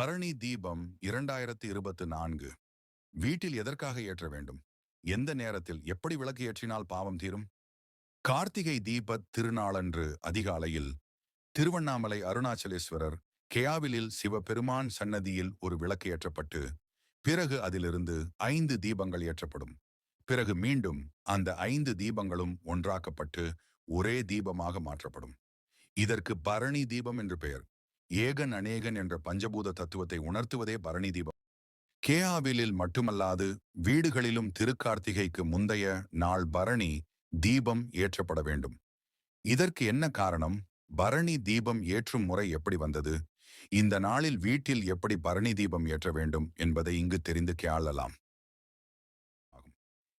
பரணி தீபம் 2024 வீட்டில் எதற்காக ஏற்ற வேண்டும்? எந்த நேரத்தில் எப்படி விளக்கு ஏற்றினால் பாவம் தீரும்? கார்த்திகை தீபத் திருநாளன்று அதிகாலையில் திருவண்ணாமலை அருணாச்சலேஸ்வரர் கெயாவிலில் சிவபெருமான் சன்னதியில் ஒரு விளக்கு ஏற்றப்பட்டு பிறகு அதிலிருந்து 5 தீபங்கள் ஏற்றப்படும். பிறகு மீண்டும் அந்த 5 தீபங்களும் ஒன்றாக்கப்பட்டு ஒரே தீபமாக மாற்றப்படும். இதற்கு பரணி தீபம் என்று பெயர். ஏகன் அநேகன் என்ற பஞ்சபூத தத்துவத்தை உணர்த்துவதே பரணி தீபம். கேஆவிலில் மட்டுமல்லாது வீடுகளிலும் திருக்கார்த்திகைக்கு முந்தைய நாள் பரணி தீபம் ஏற்றப்பட வேண்டும். இதற்கு என்ன காரணம்? பரணி தீபம் ஏற்றும் முறை எப்படி வந்தது? இந்த நாளில் வீட்டில் எப்படி பரணி தீபம் ஏற்ற வேண்டும் என்பதை இங்கு தெரிந்து கேளலாம்.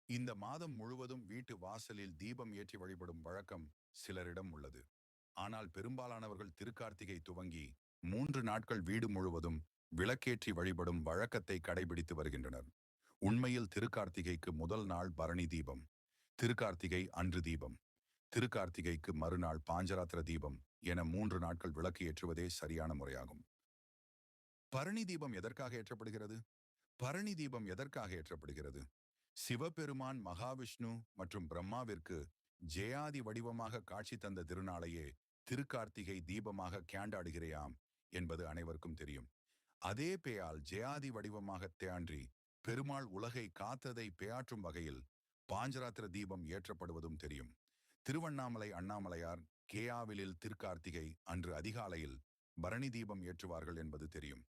இந்த மாதம் முழுவதும் வீட்டு வாசலில் தீபம் ஏற்றி வழிபடும் வழக்கம் சிலரிடம் உள்ளது. ஆனால் பெரும்பாலானவர்கள் திருக்கார்த்திகை துவங்கி 3 நாட்கள் வீடு முழுவதும் விளக்கேற்றி வழிபடும் வழக்கத்தை கடைபிடித்து வருகின்றனர். உண்மையில் திருக்கார்த்திகைக்கு முதல் நாள் பரணி தீபம், திருக்கார்த்திகை அன்று தீபம், திருக்கார்த்திகைக்கு மறுநாள் பாஞ்சராத்திர தீபம் என 3 நாட்கள் விளக்கு ஏற்றுவதே சரியான முறையாகும். பரணி தீபம் எதற்காக ஏற்றப்படுகிறது? பரணி தீபம் எதற்காக ஏற்றப்படுகிறது? சிவபெருமான் மகாவிஷ்ணு மற்றும் பிரம்மாவிற்கு ஜெயாதி வடிவமாக காட்சி தந்த திருநாளையே திருக்கார்த்திகை தீபமாக கேண்டாடுகிறாயாம் என்பது அனைவருக்கும் தெரியும். அதே பேயால் ஜெயாதி வடிவமாக தேன்றி பெருமாள் உலகை காத்ததை பேயாற்றும் வகையில் பாஞ்சராத்திர தீபம் ஏற்றப்படுவதும் தெரியும். திருவண்ணாமலை அண்ணாமலையார் கேயாவிலில் திருக்கார்த்திகை அன்று அதிகாலையில் பரணி தீபம் ஏற்றுவார்கள் என்பது தெரியும்.